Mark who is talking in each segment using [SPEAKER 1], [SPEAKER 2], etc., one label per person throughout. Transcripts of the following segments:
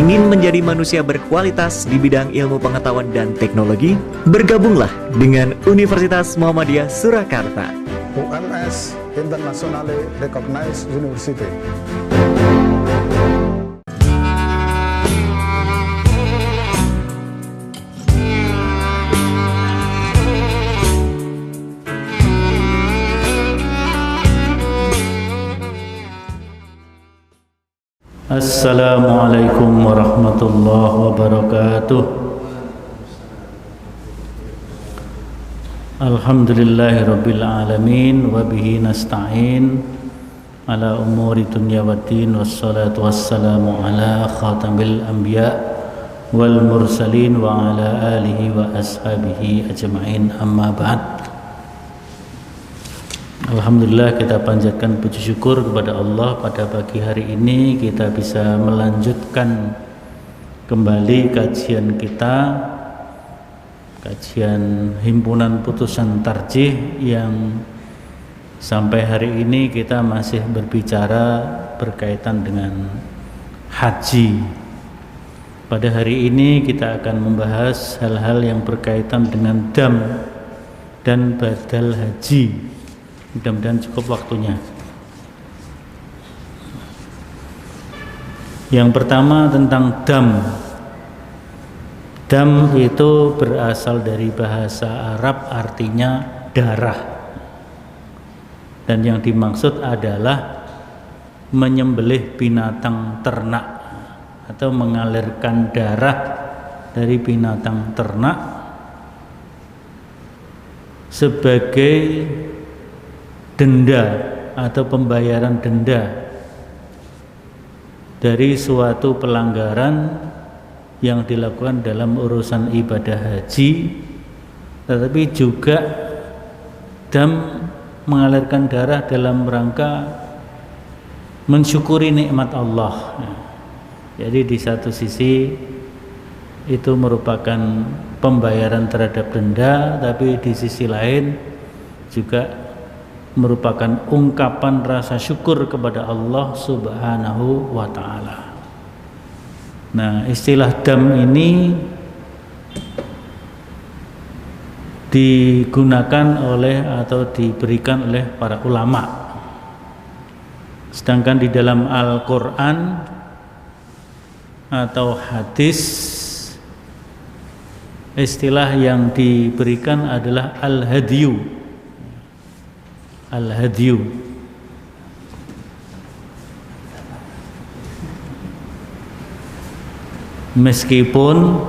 [SPEAKER 1] Ingin menjadi manusia berkualitas di bidang ilmu pengetahuan dan teknologi? Bergabunglah dengan Universitas Muhammadiyah Surakarta.
[SPEAKER 2] UMS Internationally Recognized University.
[SPEAKER 3] Assalamualaikum warahmatullahi wabarakatuh. Alhamdulillahirabbil alamin wa bihi nasta'in ala umuri dunya waddin wassalatu wassalamu ala khatamil anbiya wal mursalin wa ala alihi wa ashabihi ajma'in, amma ba'd. Alhamdulillah, kita panjatkan puji syukur kepada Allah, pada pagi hari ini kita bisa melanjutkan kembali kajian kita, kajian himpunan putusan tarjih yang sampai hari ini kita masih berbicara berkaitan dengan haji. Pada hari ini kita akan membahas hal-hal yang berkaitan dengan dam dan badal haji. Mudah-mudahan cukup waktunya. Yang pertama tentang dam. Dam itu berasal dari bahasa Arab, artinya darah. Dan yang dimaksud adalah menyembelih binatang ternak atau mengalirkan darah dari binatang ternak sebagai denda atau pembayaran denda dari suatu pelanggaran yang dilakukan dalam urusan ibadah haji, tetapi juga dam mengalirkan darah dalam rangka mensyukuri nikmat Allah. Jadi di satu sisi itu merupakan pembayaran terhadap denda, tapi di sisi lain juga merupakan ungkapan rasa syukur kepada Allah Subhanahu wa ta'ala. Nah, istilah dam ini digunakan oleh atau diberikan oleh para ulama. Sedangkan di dalam Al-Quran atau hadis, istilah yang diberikan adalah al-hadyu. Al-hadyu. Meskipun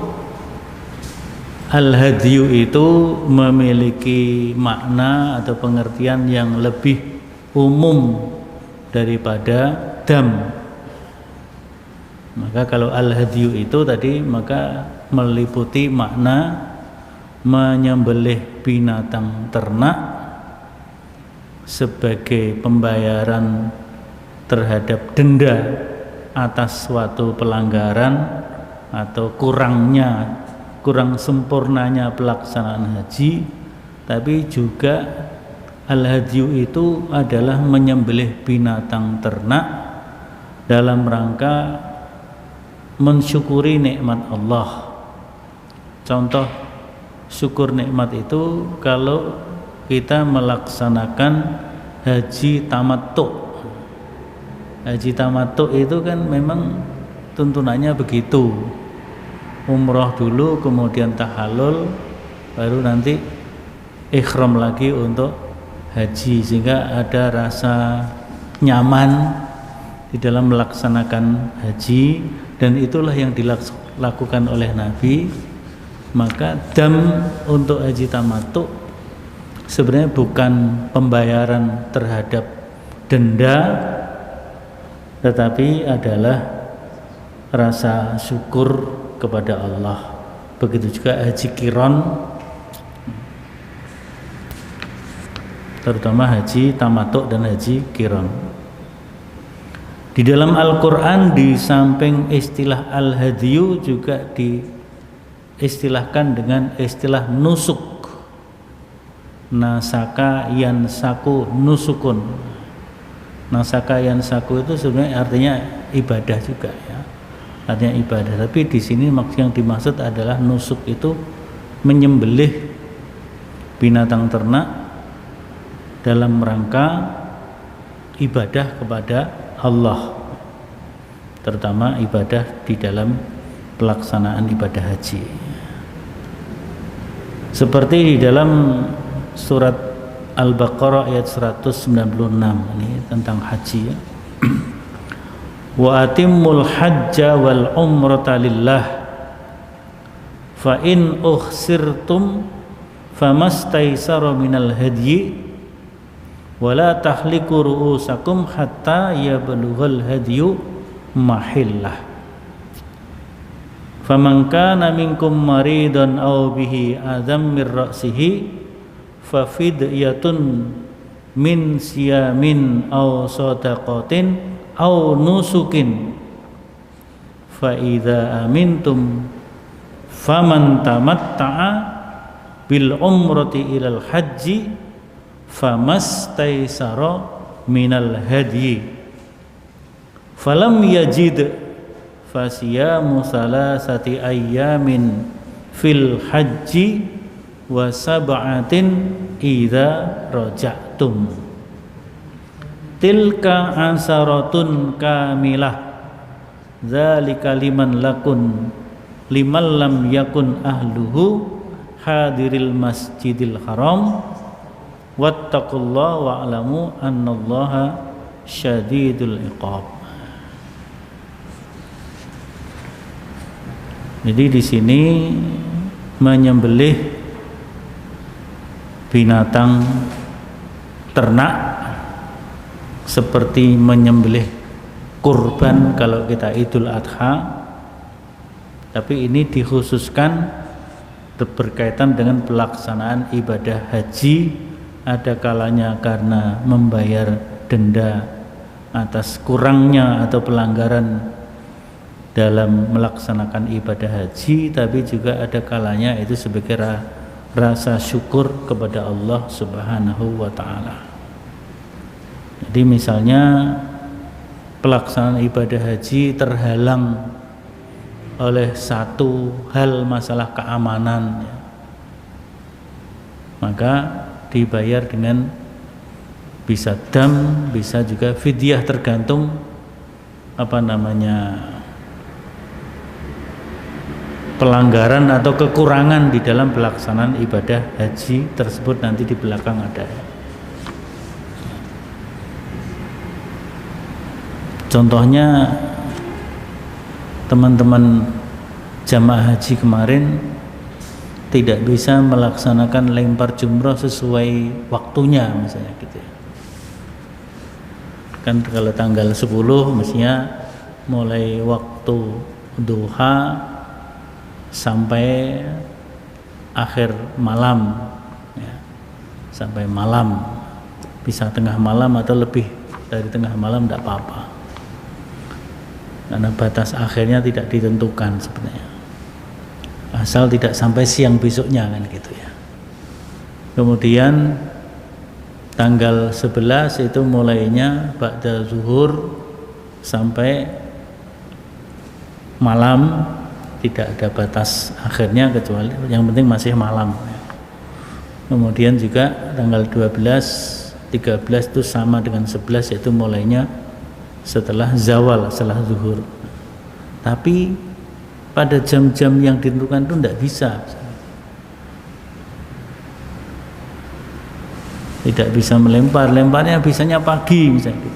[SPEAKER 3] al-hadyu itu memiliki makna atau pengertian yang lebih umum daripada dam. Maka kalau al-hadyu itu tadi maka meliputi makna menyembelih binatang ternak sebagai pembayaran terhadap denda atas suatu pelanggaran atau kurang sempurnanya pelaksanaan haji. Tapi juga al-hadyu itu adalah menyembelih binatang ternak dalam rangka mensyukuri nikmat Allah. Contoh syukur nikmat itu kalau kita melaksanakan haji tamattu. Haji tamattu itu kan memang tuntunannya begitu. Umroh dulu, kemudian tahallul, baru nanti ihram lagi untuk haji, sehingga ada rasa nyaman di dalam melaksanakan haji, dan itulah yang dilakukan oleh Nabi. Maka dam untuk haji tamattu sebenarnya bukan pembayaran terhadap denda, tetapi adalah rasa syukur kepada Allah. Begitu juga haji qiran, terutama haji tamattu dan haji qiran. Di dalam Al-Quran di samping istilah al-hadyu juga diistilahkan dengan istilah nusuk. Nasaka yansaku nusukun. Nasaka yansaku itu sebenarnya artinya ibadah juga ya. artinya ibadah. Tapi di sini yang dimaksud adalah nusuk itu menyembelih binatang ternak dalam rangka ibadah kepada Allah, terutama ibadah di dalam pelaksanaan ibadah haji. Seperti di dalam surat Al-Baqarah ayat 196, ini tentang haji ya. Wa atimmul hajja wal umrata lillah fa in ukhsirtum famastaysara minal hadyi wala tahliku ru'usakum hatta yablughal hadyu mahillah faman kana minkum maridan aw bihi adzam mir ra'sihi fa fidyatun min siyamin aw sadaqatin aw nusukin fa idza amintum faman tamatta'a bil umrati ilal haji famastaysara minal hadyi falam yajid fasiyamu salasati ayyamin fil haji wa sab'atin idza raja'tum tilka asaratun kamilah dzalika liman lam yakun ahluhu hadiril masjidil haram wattaqullaha wa'lamu annallaha syadidul iqab. Jadi di sini menyembelih binatang ternak seperti menyembelih kurban kalau kita Idul Adha, tapi ini dikhususkan berkaitan dengan pelaksanaan ibadah haji, ada kalanya karena membayar denda atas kurangnya atau pelanggaran dalam melaksanakan ibadah haji, tapi juga ada kalanya itu sebagai rasa syukur kepada Allah Subhanahu wa ta'ala. Jadi misalnya pelaksanaan ibadah haji terhalang oleh satu hal masalah keamanan ya, maka dibayar dengan bisa dam, bisa juga fidyah, tergantung pelanggaran atau kekurangan di dalam pelaksanaan ibadah haji tersebut. Nanti di belakang ada. Contohnya teman-teman jamaah haji kemarin tidak bisa melaksanakan lempar jumroh sesuai waktunya misalnya gitu ya. Kan kalau tanggal 10 mestinya mulai waktu duha sampai akhir malam ya, sampai malam, bisa tengah malam atau lebih dari tengah malam tidak apa-apa, karena batas akhirnya tidak ditentukan sebenarnya, asal tidak sampai siang besoknya kan gitu ya. Kemudian tanggal 11 itu mulainya ba'da zuhur sampai malam, tidak ada batas akhirnya kecuali yang penting masih malam. Kemudian juga tanggal 12, 13 itu sama dengan 11, yaitu mulainya setelah zawal, setelah zuhur. Tapi pada jam-jam yang ditentukan itu tidak bisa. Tidak bisa melempar, lemparnya bisanya pagi misalnya.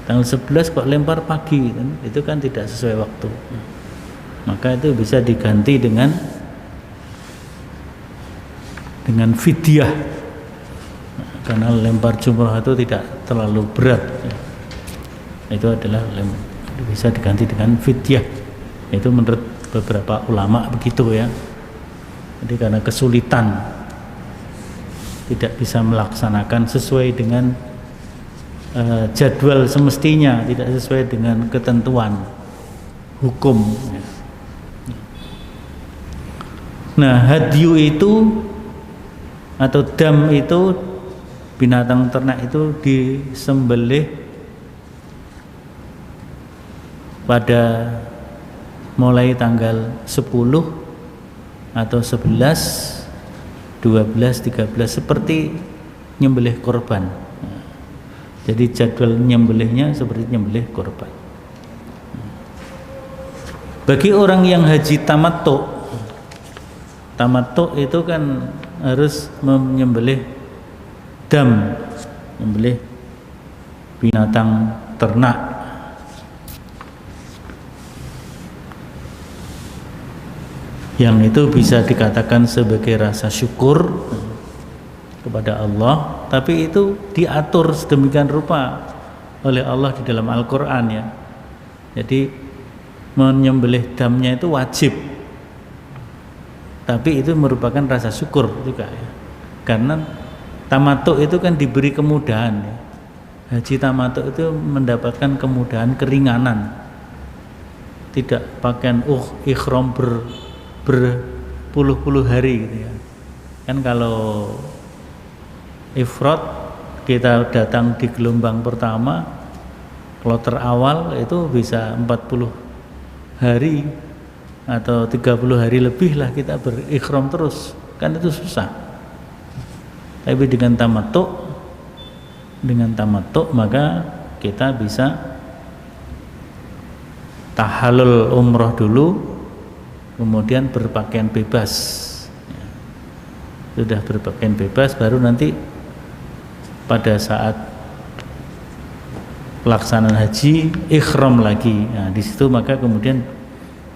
[SPEAKER 3] Tanggal 11 kok lempar pagi, itu kan tidak sesuai waktu. Maka itu bisa diganti dengan fidyah, karena lempar jumroh itu tidak terlalu berat. Itu adalah bisa diganti dengan fidyah. Itu menurut beberapa ulama begitu ya. Jadi karena kesulitan tidak bisa melaksanakan sesuai dengan jadwal semestinya, tidak sesuai dengan ketentuan hukum. Nah, hadyu itu atau dam itu, binatang ternak itu disembelih pada mulai tanggal 10 atau 11, 12, 13 seperti nyembelih korban. Jadi jadwal nyembelihnya seperti nyembelih korban. Bagi orang yang haji tamattu itu kan harus menyembelih dam, menyembelih binatang ternak. Yang itu bisa dikatakan sebagai rasa syukur kepada Allah, tapi itu diatur sedemikian rupa oleh Allah di dalam Al-Quran ya. Jadi menyembelih damnya itu wajib, tapi itu merupakan rasa syukur juga ya. Karena tamattu itu kan diberi kemudahan ya. Haji tamattu itu mendapatkan kemudahan, keringanan, tidak pakaian ihram berpuluh-puluh hari gitu ya. Kan kalau ifrad kita datang di gelombang pertama, kloter awal itu bisa 40 hari atau 30 hari lebih lah kita berikhram terus, kan itu susah. Tapi dengan tamattu maka kita bisa tahallul umroh dulu, kemudian berpakaian bebas. Sudah berpakaian bebas, baru nanti pada saat pelaksanaan haji ikhram lagi. Nah, di situ maka kemudian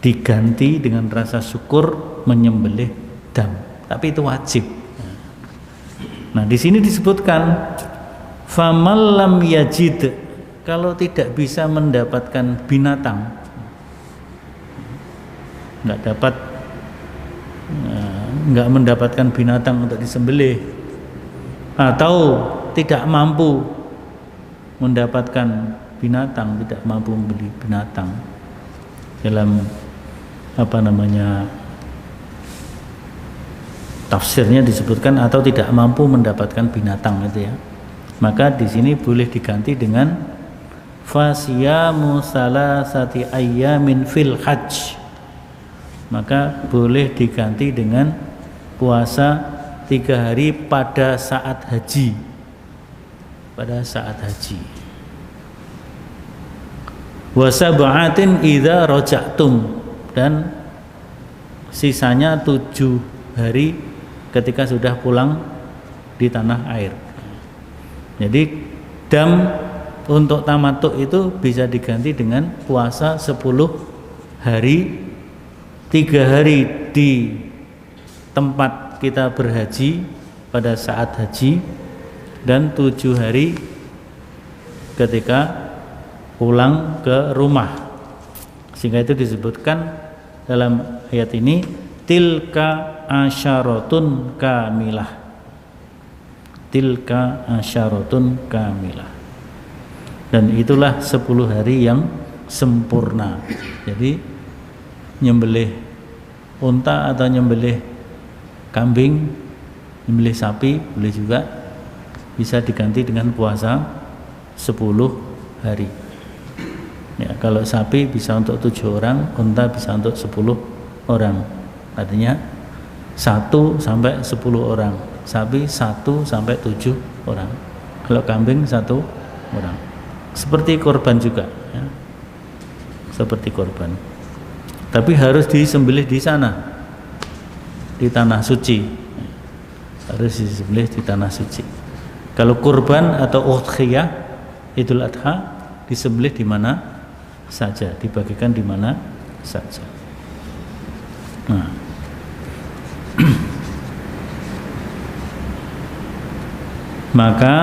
[SPEAKER 3] diganti dengan rasa syukur menyembelih dam. Tapi itu wajib. Nah, di sini disebutkan famal lam yajid, kalau tidak bisa mendapatkan binatang, nggak mendapatkan binatang untuk disembelih, atau tidak mampu mendapatkan binatang, tidak mampu membeli binatang, dalam tafsirnya disebutkan atau tidak mampu mendapatkan binatang itu ya, maka di sini boleh diganti dengan fasiyamu salasati ayyamin fil hajj, maka boleh diganti dengan puasa 3 hari pada saat haji. Wa sab'atin idza raja'tum, dan sisanya 7 hari ketika sudah pulang di tanah air. Jadi dam untuk tamattu itu bisa diganti dengan puasa 10 hari, 3 hari di tempat kita berhaji pada saat haji, dan 7 hari ketika pulang ke rumah. Sehingga itu disebutkan dalam ayat ini tilka asyaratun kamilah. Tilka asyaratun kamilah. Dan itulah 10 hari yang sempurna. Jadi nyembelih unta atau nyembelih kambing, nyembelih sapi boleh juga, bisa diganti dengan puasa 10 hari. Ya, kalau sapi bisa untuk 7 orang, unta bisa untuk 10 orang. Artinya 1 sampai 10 orang. Sapi 1 sampai 7 orang. Kalau kambing 1 orang. Seperti korban juga ya. Seperti korban. Tapi harus disembelih di sana, di tanah suci. Harus disembelih di tanah suci. Kalau kurban atau udhiyah, Idul Adha, disembelih di mana saja, dibagikan di mana saja. Nah. Maka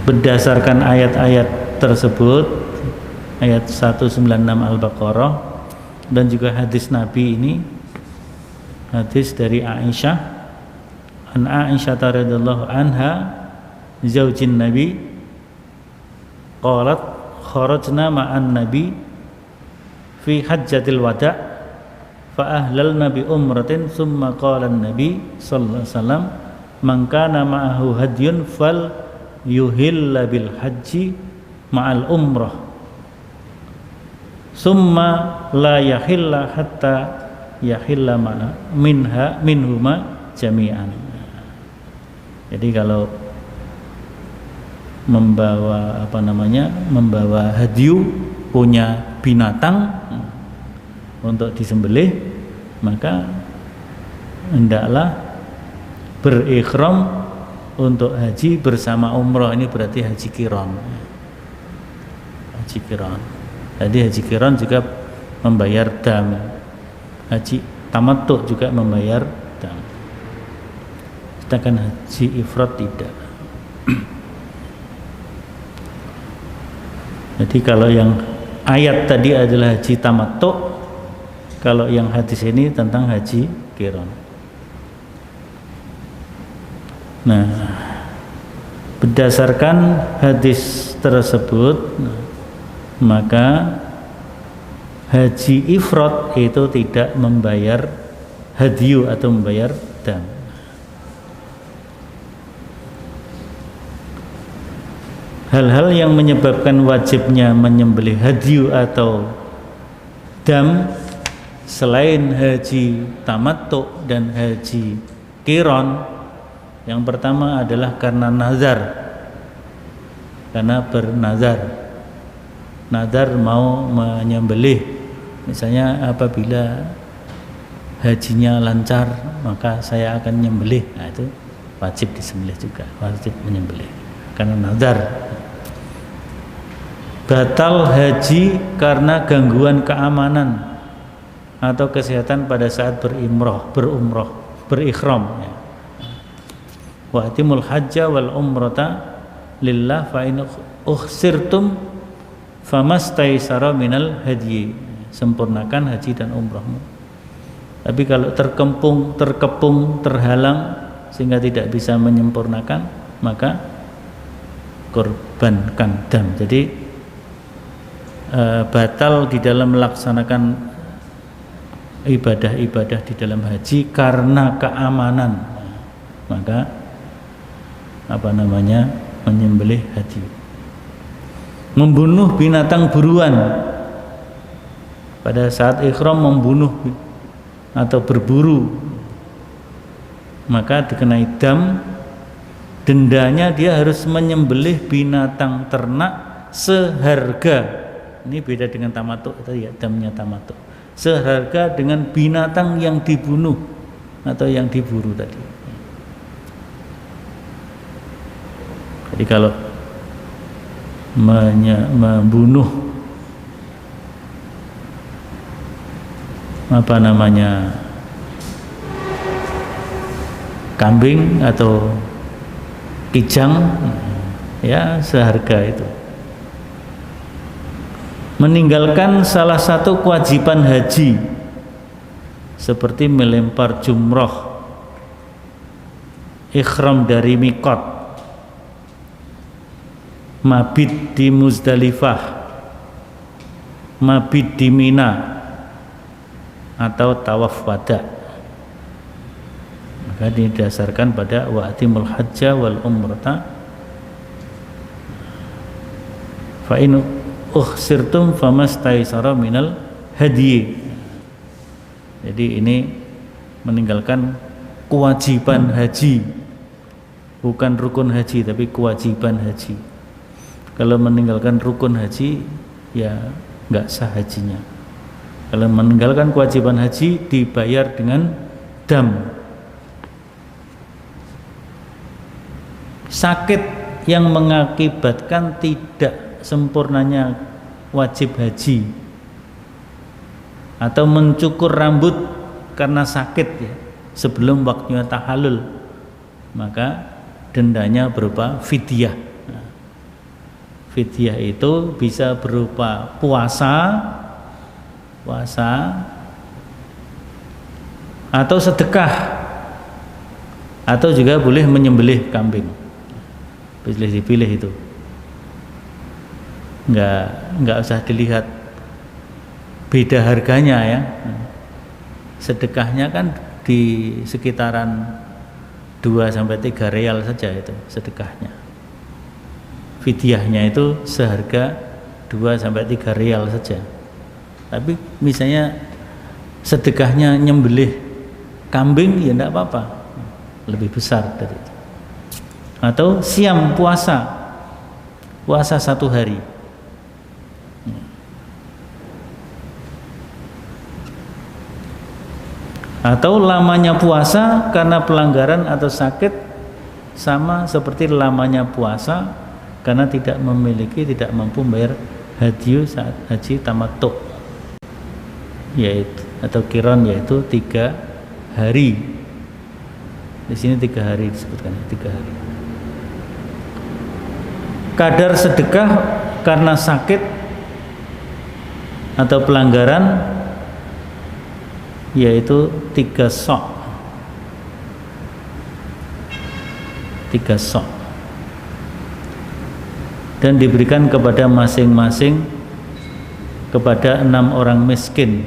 [SPEAKER 3] berdasarkan ayat-ayat tersebut, ayat 196 Al-Baqarah dan juga hadis Nabi ini, hadis dari Aisyah, an Aisyah radhiyallahu anha zaujin Nabi, qalat kharajna ma'an Nabi fi hajjatil wada' fa ahlalna bi umratin thumma qala an-nabi sallallahu alaihi wasallam man kana ma'ahu hadyun fal yuhilla bil haji ma'al umrah summa la yahilla hatta yahilla minhuma jami'an. Jadi kalau membawa hadyu, punya binatang untuk disembelih, maka hendaklah berikhram untuk haji bersama umroh. Ini berarti haji qiran. Haji qiran. Jadi haji qiran juga membayar dam. Haji tamattu juga membayar dam. Sedangkan haji ifrad tidak. Jadi kalau yang ayat tadi adalah haji tamattu, kalau yang hadis ini tentang haji qiran. Nah, berdasarkan hadis tersebut, maka haji ifrad itu tidak membayar hadyu atau membayar dam. Hal-hal yang menyebabkan wajibnya menyembelih hadyu atau dam selain haji tamattu dan haji qiran, yang pertama adalah karena nazar, karena bernazar, nazar mau menyembelih. Misalnya apabila hajinya lancar maka saya akan menyembelih, nah itu wajib disembelih juga, wajib menyembelih karena nazar. Batal haji karena gangguan keamanan atau kesehatan pada saat berikhram. Wa atimul hajja wal umrata lillah fa in ukhsirtum famastaysara minal hadyi. Sempurnakan haji dan umrahmu. Tapi kalau terkepung, terhalang sehingga tidak bisa menyempurnakan, maka korbankan dam. Jadi batal di dalam melaksanakan ibadah-ibadah di dalam haji karena keamanan, maka menyembelih haji. Membunuh binatang buruan pada saat ikhram, membunuh atau berburu, maka dikenai dam. Dendanya dia harus menyembelih binatang ternak seharga, ini beda dengan tamattu tadi ya, damnya tamattu, seharga dengan binatang yang dibunuh atau yang diburu tadi. Jadi kalau membunuh kambing atau kijang, ya seharga itu. Meninggalkan salah satu kewajiban haji seperti melempar jumroh, ikhram dari mikot, mabit di Muzdalifah, mabit di Mina, atau tawaf wada, maka didasarkan pada wa'atimul hajja wal umrata fa in ukhsirtum famastaysara minal hadyi. Jadi ini meninggalkan kewajiban haji, bukan rukun haji tapi kewajiban haji. Kalau meninggalkan rukun haji ya nggak sah hajinya. Kalau meninggalkan kewajiban haji dibayar dengan dam. Sakit yang mengakibatkan tidak sempurnanya wajib haji atau mencukur rambut karena sakit ya, sebelum waktunya tahallul, maka dendanya berupa fidyah. Nah, fidyah itu bisa berupa puasa atau sedekah, atau juga boleh menyembelih kambing. Boleh dipilih itu. Enggak usah dilihat beda harganya ya. Sedekahnya kan di sekitaran 2-3 real saja itu sedekahnya. Fidyahnya itu seharga 2-3 real saja. Tapi misalnya sedekahnya nyembelih kambing, ya enggak apa-apa, lebih besar dari itu. Atau siam, puasa 1 hari. Atau lamanya puasa karena pelanggaran atau sakit sama seperti lamanya puasa karena tidak mampu membayar hadiyu saat haji tamattu, yaitu atau kiron, yaitu 3 hari. Di sini 3 hari disebutkan, 3 hari. Kadar sedekah karena sakit atau pelanggaran yaitu 3 sok. 3 sok. Dan diberikan kepada masing-masing kepada 6 orang miskin.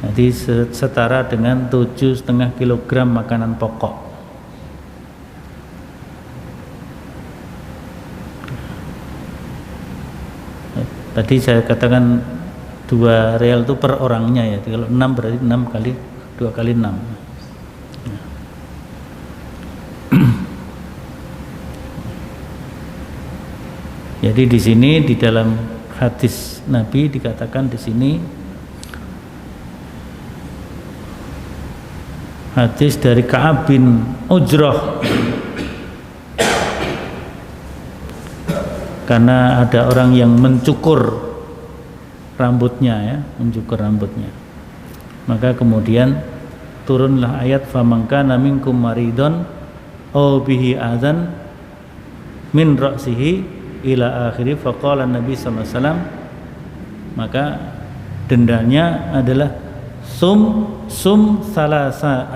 [SPEAKER 3] Jadi setara dengan 7,5 kg makanan pokok. Tadi saya katakan 2 real itu per orangnya ya. Kalau 6 berarti 6 kali 2 kali 6. Jadi di sini di dalam hadis Nabi dikatakan di sini, hadis dari Ka'ab bin Ujrah, karena ada orang yang mencukur rambutnya ya, maka kemudian turunlah ayat faman kana minkum maridon aw bihi adzan min ra'sihi ila akhiri faqala Nabi sallallahu alaihi wasallam, maka dendanya adalah sum salasata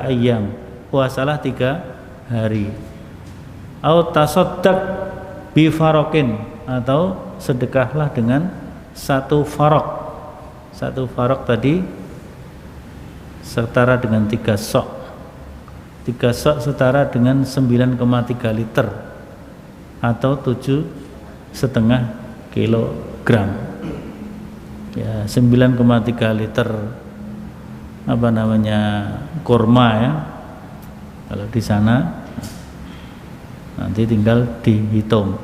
[SPEAKER 3] ayyam, puasalah 3 hari, au tasaddaq bi farokin, atau sedekahlah dengan 1 farok. 1 farok tadi setara dengan 3 sok. 3 sok setara dengan 9,3 liter atau 7,5 kilogram. Ya, 9,3 liter kurma ya. Kalau di sana nanti tinggal dihitung.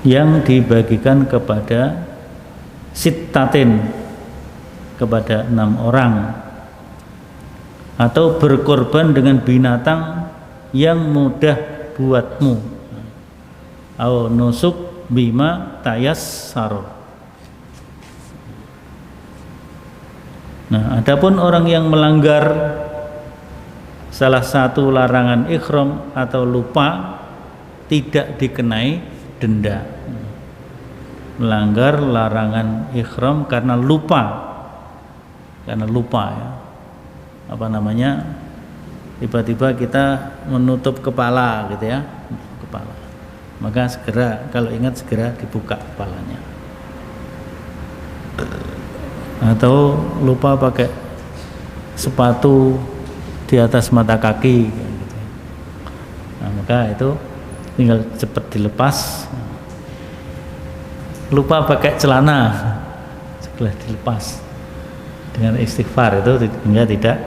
[SPEAKER 3] Yang dibagikan kepada sittatin, kepada 6 orang, atau berkorban dengan binatang yang mudah buatmu, au nusuk bima tayassar. Nah, adapun orang yang melanggar salah satu larangan ihram atau lupa, tidak dikenai denda. Melanggar larangan ihram karena lupa ya, tiba-tiba kita menutup kepala gitu ya, maka segera, kalau ingat segera dibuka kepalanya. Atau lupa pakai sepatu di atas mata kaki gitu. Nah, maka itu tinggal cepat dilepas. Lupa pakai celana, segera dilepas dengan istighfar, itu hingga tidak.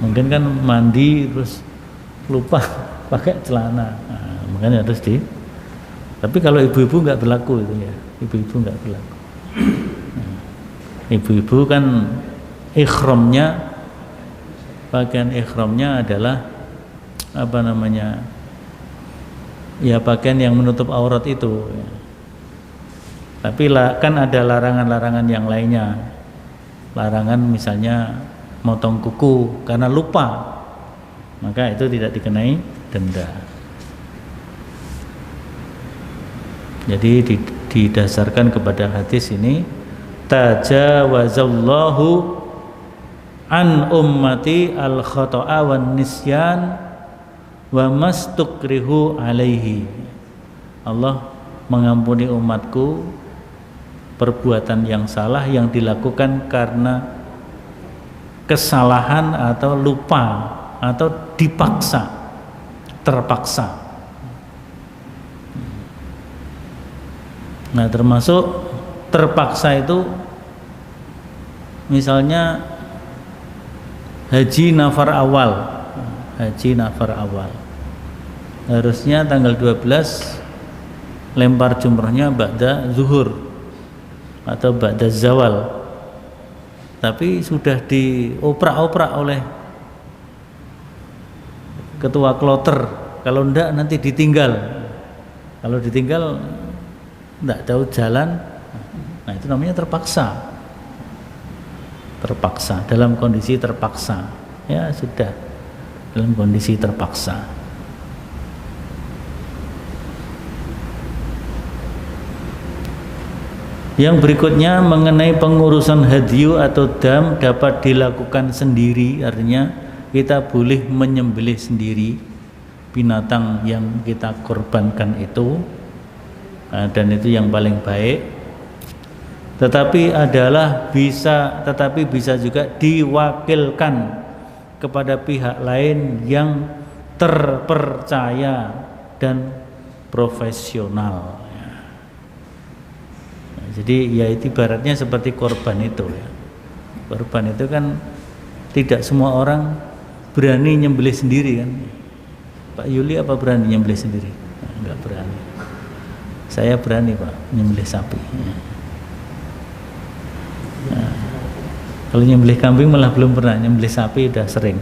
[SPEAKER 3] Mungkin kan mandi terus lupa pakai celana, nah, makanya harus tapi kalau ibu-ibu nggak berlaku itu ya, ibu-ibu nggak berlaku. Ibu-ibu kan ihramnya, pakaian ihramnya adalah ya pakaian yang menutup aurat itu ya. Tapi kan ada larangan-larangan yang lainnya. Larangan misalnya motong kuku karena lupa, maka itu tidak dikenai denda. Jadi didasarkan kepada hadis ini, tajawazallahu an ummati al khata'a wan nisyan wa mastukrihu alaihi. Allah mengampuni umatku perbuatan yang salah yang dilakukan karena kesalahan atau lupa atau dipaksa, terpaksa. Nah, termasuk terpaksa itu misalnya haji nafar awal. Harusnya tanggal 12 lempar jumrahnya ba'da zuhur atau ba'da zawal. Tapi sudah dioprak-oprak oleh ketua kloter, kalau enggak nanti ditinggal. Kalau ditinggal enggak tahu jalan, nah itu namanya terpaksa. Dalam kondisi terpaksa. Ya sudah, dalam kondisi terpaksa. Yang berikutnya mengenai pengurusan hadyu atau dam dapat dilakukan sendiri, artinya kita boleh menyembelih sendiri binatang yang kita korbankan itu, dan itu yang paling baik. Tetapi bisa juga diwakilkan kepada pihak lain yang terpercaya dan profesional. Jadi ya itu ibaratnya seperti korban itu ya. Korban itu kan tidak semua orang berani nyembelih sendiri kan. Pak Yuli apa berani nyembelih sendiri? Enggak berani. Saya berani Pak nyembelih sapi. Nah, kalau nyembelih kambing malah belum pernah, nyembelih sapi udah sering.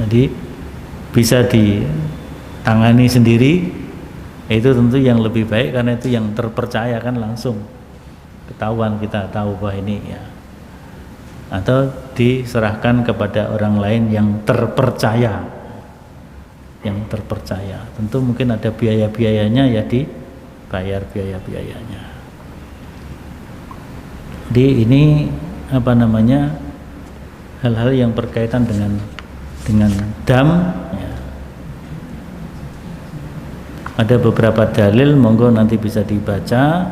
[SPEAKER 3] Jadi bisa ditangani sendiri. Itu tentu yang lebih baik karena itu yang terpercaya kan, langsung ketahuan, kita tahu bahwa ini ya. Atau diserahkan kepada orang lain yang terpercaya. Tentu mungkin ada biaya-biayanya, ya dibayar biaya-biayanya. Jadi ini hal-hal yang berkaitan dengan dam ya. Ada beberapa dalil, monggo nanti bisa dibaca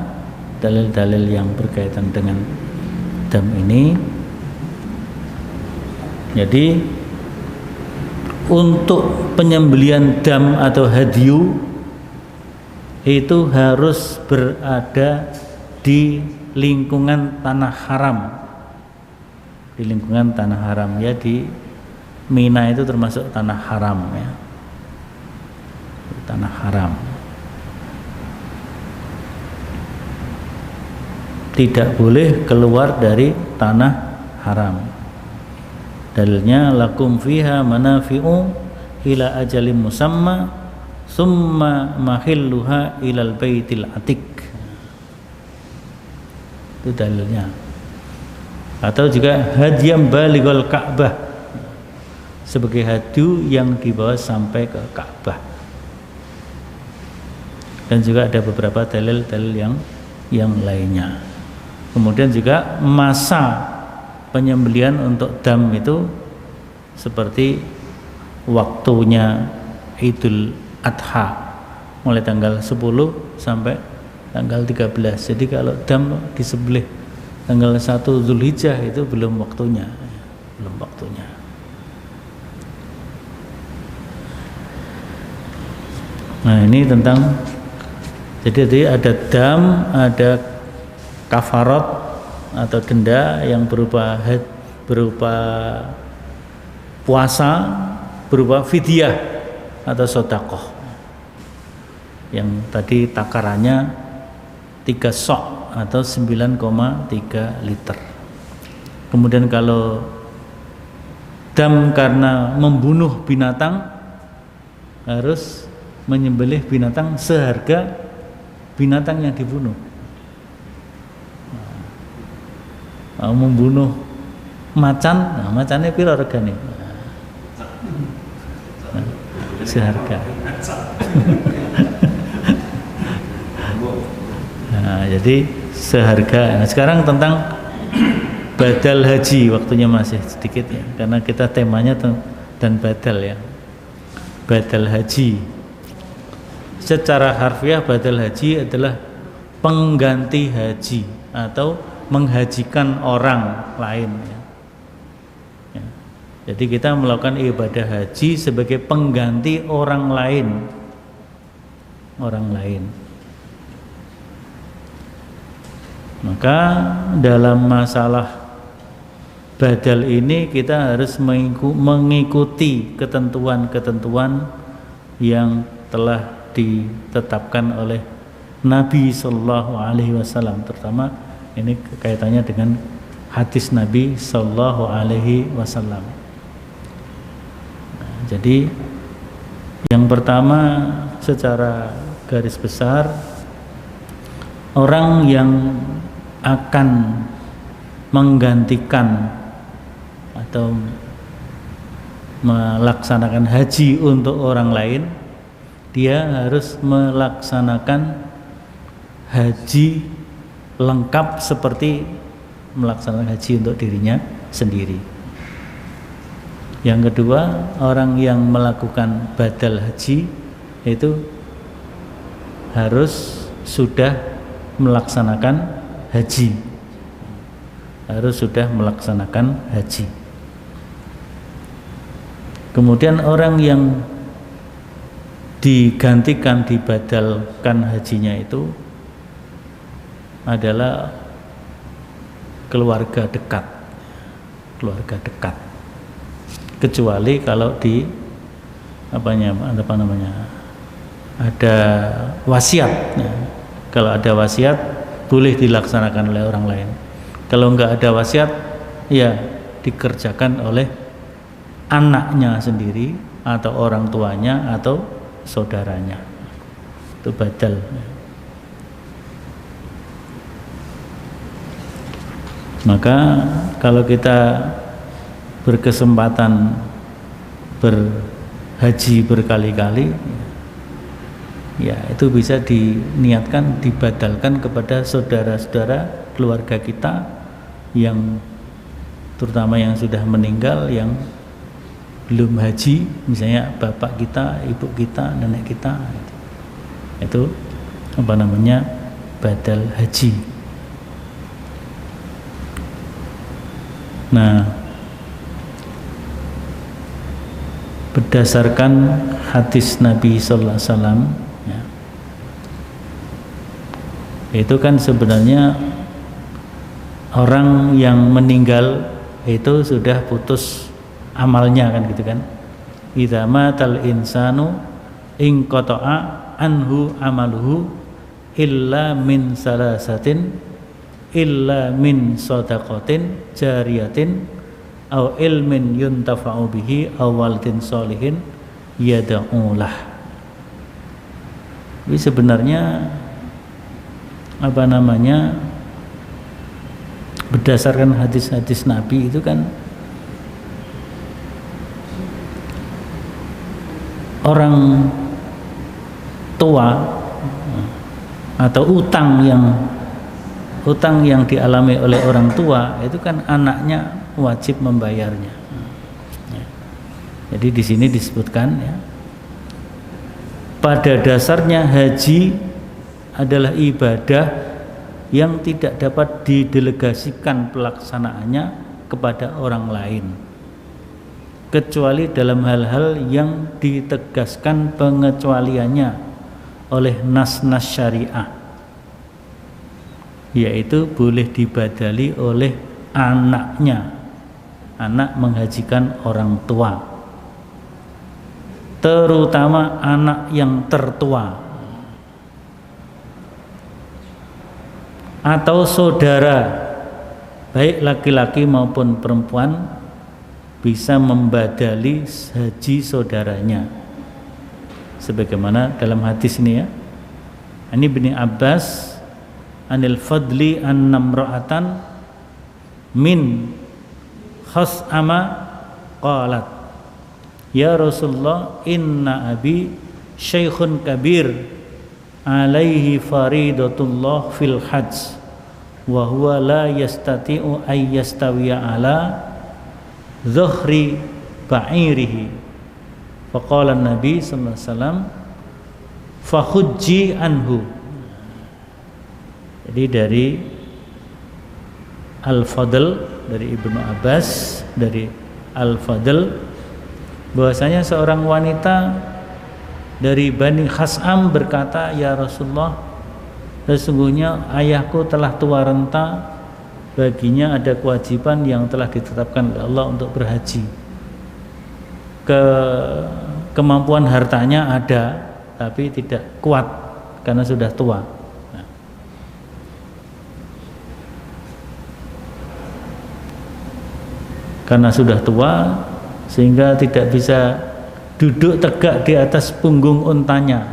[SPEAKER 3] dalil-dalil yang berkaitan dengan dam ini. Jadi untuk penyembelihan dam atau hadyu itu harus berada di lingkungan tanah haram. Di lingkungan tanah haram ya, di Mina itu termasuk tanah haram ya. Tanah haram. Tidak boleh keluar dari tanah haram. Dalilnya lakum fiha manafi'u ila ajalim musamma summa mahilluha ilal baitil atik. Itu dalilnya. Atau juga hadiyam balighal Ka'bah, sebagai hadyu yang dibawa sampai ke Ka'bah. Dan juga ada beberapa dalil-dalil yang lainnya. Kemudian juga masa penyembelihan untuk dam itu seperti waktunya Idul Adha, mulai tanggal 10 sampai tanggal 13. Jadi kalau dam disembelih tanggal 1 Zulhijjah itu belum waktunya. Nah, ini tentang, jadi ada dam, ada kafarat atau denda yang berupa puasa, berupa fidyah atau sedekah. Yang tadi takarannya 3 sok atau 9,3 liter. Kemudian kalau dam karena membunuh binatang, harus menyembelih binatang seharga binatang yang dibunuh. Membunuh macan, macannya piro regane? Seharga. Nah, jadi seharga. Nah, sekarang tentang badal haji, waktunya masih sedikit ya, karena kita temanya dan badal ya. Badal haji. Secara harfiah badal haji adalah pengganti haji atau menghajikan orang lain ya. Jadi kita melakukan ibadah haji sebagai pengganti orang lain. Maka dalam masalah badal ini kita harus mengikuti ketentuan-ketentuan yang telah ditetapkan oleh Nabi Sallallahu Alaihi Wasallam, terutama ini kaitannya dengan hadis Nabi Sallallahu Alaihi Wasallam. Jadi yang pertama secara garis besar, orang yang akan menggantikan atau melaksanakan haji untuk orang lain, dia harus melaksanakan haji lengkap seperti melaksanakan haji untuk dirinya sendiri. Yang kedua, orang yang melakukan badal haji itu harus sudah melaksanakan haji. Kemudian orang yang digantikan, dibadalkan hajinya itu adalah keluarga dekat. Kecuali kalau ada wasiat. Kalau ada wasiat boleh dilaksanakan oleh orang lain. Kalau enggak ada wasiat, ya dikerjakan oleh anaknya sendiri atau orang tuanya atau saudaranya. Itu badal. Maka kalau kita berkesempatan berhaji berkali-kali, ya itu bisa diniatkan dibadalkan kepada saudara-saudara keluarga kita yang terutama yang sudah meninggal, yang belum haji, misalnya bapak kita, ibu kita, nenek kita, itu badal haji. Nah, berdasarkan hadis Nabi Sallallahu Alaihi Wasallam, ya, itu kan sebenarnya orang yang meninggal itu sudah putus amalnya, kan gitu kan. Idza matal insanu inqata'a anhu amaluhu illa min salasatin, illa min shadaqatin jariyatin aw ilmin yuntafa'u bihi aw waladin sholihin yad'ulah. Jadi sebenarnya berdasarkan hadis-hadis Nabi itu kan orang tua atau utang yang dialami oleh orang tua itu kan anaknya wajib membayarnya. Jadi di sini disebutkan, ya, pada dasarnya haji adalah ibadah yang tidak dapat didelegasikan pelaksanaannya kepada orang lain, kecuali dalam hal-hal yang ditegaskan pengecualiannya oleh nas-nas syariah, yaitu boleh dibadali oleh anaknya. Anak menghajikan orang tua, terutama anak yang tertua, atau saudara, baik laki-laki maupun perempuan, bisa membadali haji saudaranya. Sebagaimana dalam hadis ini, ya, ini Ibnu Abbas anil fadli annamra'atan min khas'ama qalat ya Rasulullah inna abi syaikhun kabir alaihi faridatullah fil hajj wa huwa la yastati'u ay yastawiya ala zuhri ba'irihi. Faqala Nabi sallallahu alaihi wasallam fakhujji anhu. Jadi dari Al-Fadl, dari Ibnu Abbas, dari Al-Fadl bahwasanya seorang wanita dari Bani Khas'am berkata, "Ya Rasulullah, sesungguhnya ayahku telah tua renta, baginya ada kewajiban yang telah ditetapkan oleh Allah untuk berhaji. Kemampuan hartanya ada, tapi tidak kuat karena sudah tua." Karena sudah tua sehingga tidak bisa duduk tegak di atas punggung untanya.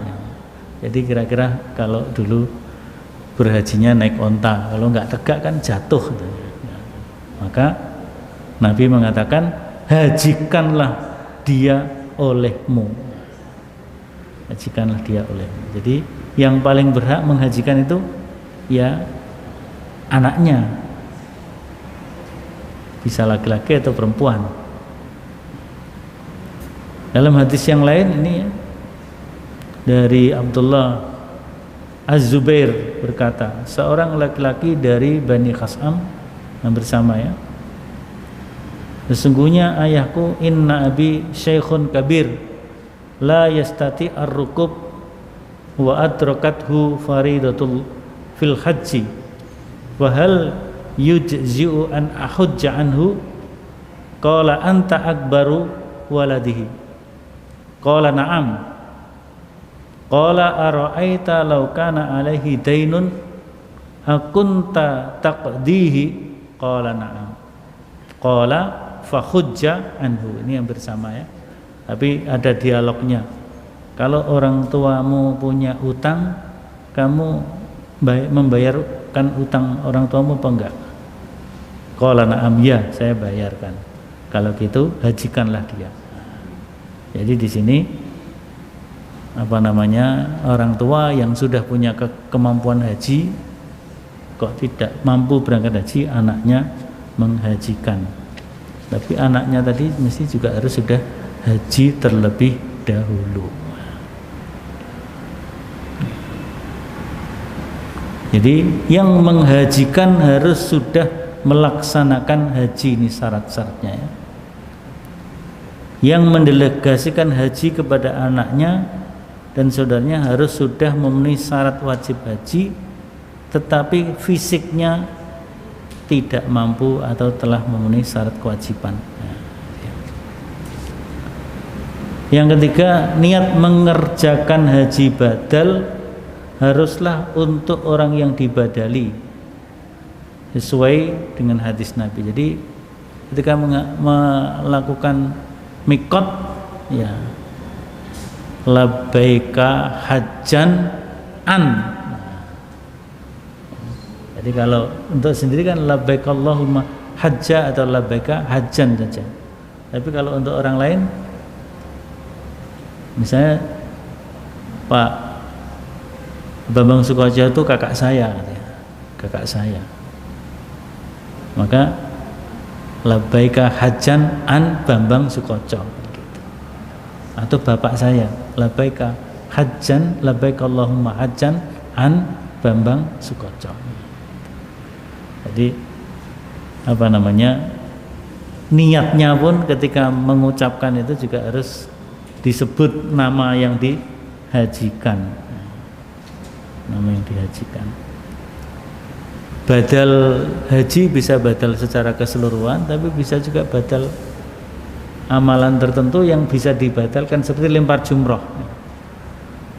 [SPEAKER 3] Jadi kira-kira kalau dulu berhajinya naik onta, kalau nggak tegak kan jatuh. Maka Nabi mengatakan, hajikanlah dia olehmu. Hajikanlah dia olehmu. Jadi yang paling berhak menghajikan itu ya anaknya, bisa laki-laki atau perempuan. Dalam hadis yang lain ini ya, dari Abdullah Az-Zubair berkata, seorang laki-laki dari Bani Khas'am yang bersama ya, sesungguhnya ayahku, inna abi syekhun kabir la yastati ar-rukub wa adrakathu faridatul fil haji wa hal yujzi'u an ahujja anhu, qala anta akbaru waladihi, qala na'am, qala ara'aita law kana alaihi dainun akunta taqdihi, qala na'am, qala fahujja anhu. Ini yang bersama ya, tapi ada dialognya. Kalau orang tuamu punya utang, kamu membayarkan utang orang tuamu apa enggak? Qala na'am, ya saya bayarkan. Kalau gitu hajikanlah dia. Jadi di sini orang tua yang sudah punya kemampuan haji kok tidak mampu berangkat haji, anaknya menghajikan. Tapi anaknya tadi mesti juga harus sudah haji terlebih dahulu. Jadi yang menghajikan harus sudah melaksanakan haji, ini syarat-syaratnya ya. Yang mendelegasikan haji kepada anaknya dan saudaranya harus sudah memenuhi syarat wajib haji, tetapi fisiknya tidak mampu atau telah memenuhi syarat kewajiban. Yang ketiga, niat mengerjakan haji badal haruslah untuk orang yang dibadali sesuai dengan hadis Nabi. Jadi ketika melakukan mikot ya, labbaika hajjan an. Jadi kalau untuk sendiri kan labbaik Allahumma hajja atau labbaika hajjan saja. Tapi kalau untuk orang lain, misalnya Pak Bambang Sukoco itu kakak saya, kakak saya, maka labbaika hajjan an Bambang Sukoco gitu. Atau bapak saya, labbaika hajjan, labbaik Allahumma hajjan an Bambang Sukoco. Jadi niatnya pun ketika mengucapkan itu juga harus disebut nama yang dihajikan. Nama yang dihajikan. Badal haji bisa badal secara keseluruhan, tapi bisa juga badal amalan tertentu yang bisa dibatalkan, seperti lempar jumroh.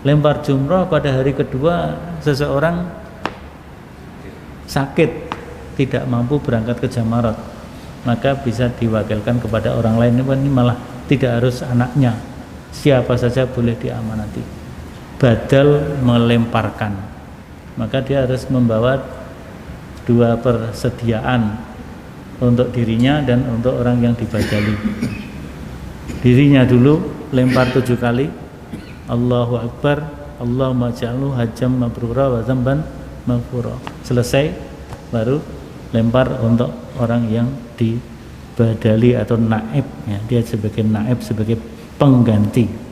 [SPEAKER 3] Lempar jumroh pada hari kedua seseorang sakit, tidak mampu berangkat ke Jamarat, maka bisa diwakilkan kepada orang lain. Ini malah tidak harus anaknya, siapa saja boleh diamanati. Badal melemparkan, maka dia harus membawa 2 persediaan untuk dirinya dan untuk orang yang dibadali. Dirinya dulu lempar 7 kali, Allahu Akbar, Allahumma ja'alhu hajjam mabrura wa dzamban maghfura. Selesai baru lempar untuk orang yang dibadali atau naib ya, dia sebagai naib, sebagai pengganti.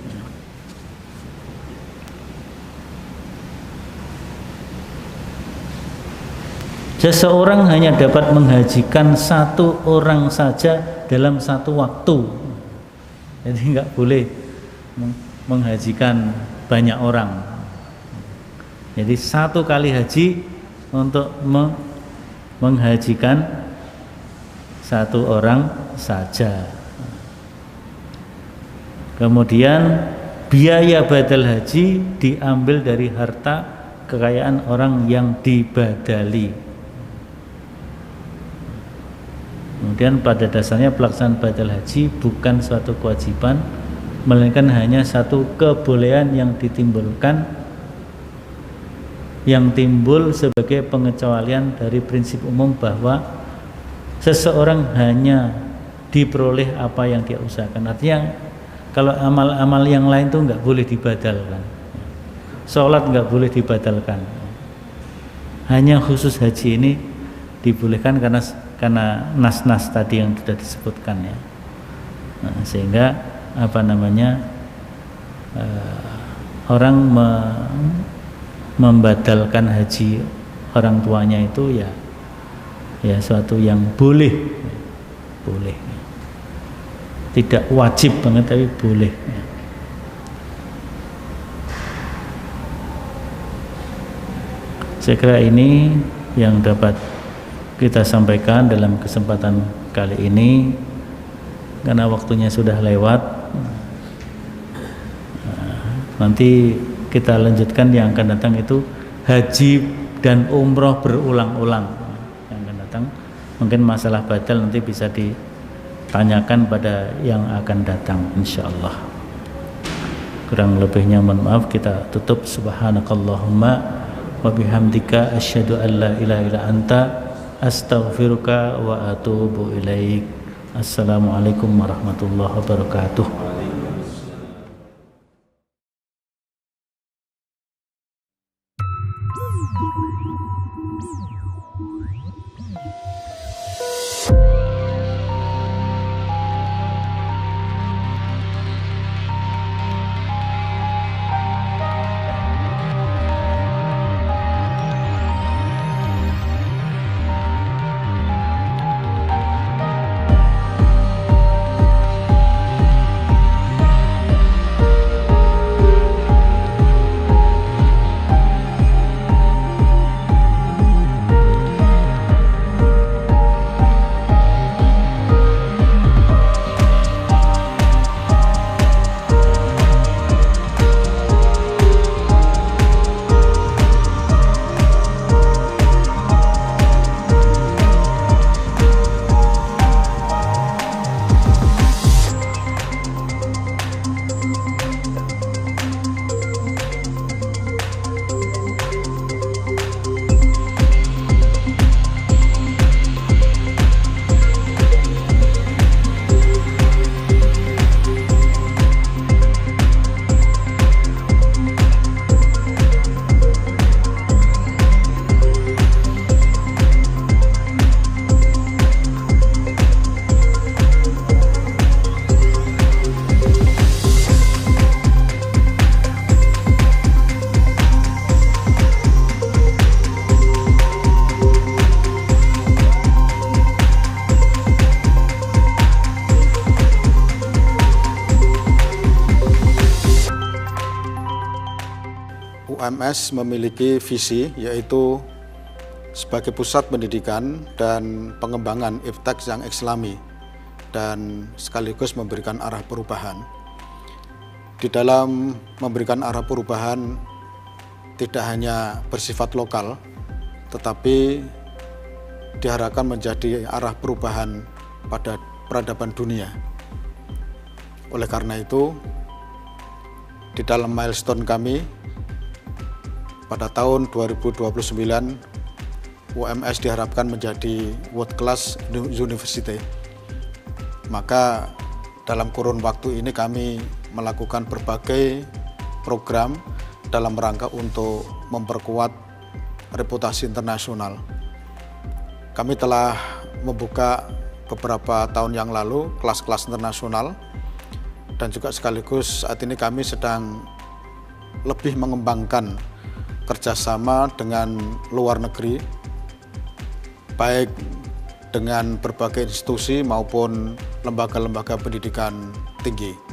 [SPEAKER 3] Seseorang hanya dapat menghajikan 1 orang saja dalam satu waktu. Jadi nggak boleh menghajikan banyak orang. Jadi satu kali haji untuk menghajikan satu orang saja. Kemudian biaya badal haji diambil dari harta kekayaan orang yang dibadali. Kemudian pada dasarnya pelaksanaan badal haji bukan suatu kewajiban, melainkan hanya satu kebolehan yang timbul sebagai pengecualian dari prinsip umum bahwa seseorang hanya diperoleh apa yang dia usahakan. Artinya kalau amal-amal yang lain itu nggak boleh dibadalkan, sholat nggak boleh dibadalkan, hanya khusus haji ini dibolehkan karena nas-nas tadi yang sudah disebutkan ya. Nah, sehingga orang membadalkan haji orang tuanya itu ya suatu yang boleh, tidak wajib banget tapi boleh. Saya kira ini yang dapat kita sampaikan dalam kesempatan kali ini, karena waktunya sudah lewat. Nanti kita lanjutkan yang akan datang itu haji dan umroh berulang-ulang yang akan datang. Mungkin masalah badal nanti bisa ditanyakan pada yang akan datang insyaallah. Kurang lebihnya mohon maaf, kita tutup. Subhanakallahumma wa bihamdika asyhadu an la ilaha illa anta astaghfiruka wa atubu ilaik. Assalamualaikum warahmatullahi wabarakatuh.
[SPEAKER 2] UMS memiliki visi yaitu sebagai pusat pendidikan dan pengembangan iptek yang islami dan sekaligus memberikan arah perubahan. Di dalam memberikan arah perubahan tidak hanya bersifat lokal, tetapi diharapkan menjadi arah perubahan pada peradaban dunia. Oleh karena itu, di dalam milestone kami pada tahun 2029 UMS diharapkan menjadi world class university. Maka dalam kurun waktu ini kami melakukan berbagai program dalam rangka untuk memperkuat reputasi internasional. Kami telah membuka beberapa tahun yang lalu kelas-kelas internasional, dan juga sekaligus saat ini kami sedang lebih mengembangkan kerjasama dengan luar negeri, baik dengan berbagai institusi maupun lembaga-lembaga pendidikan tinggi.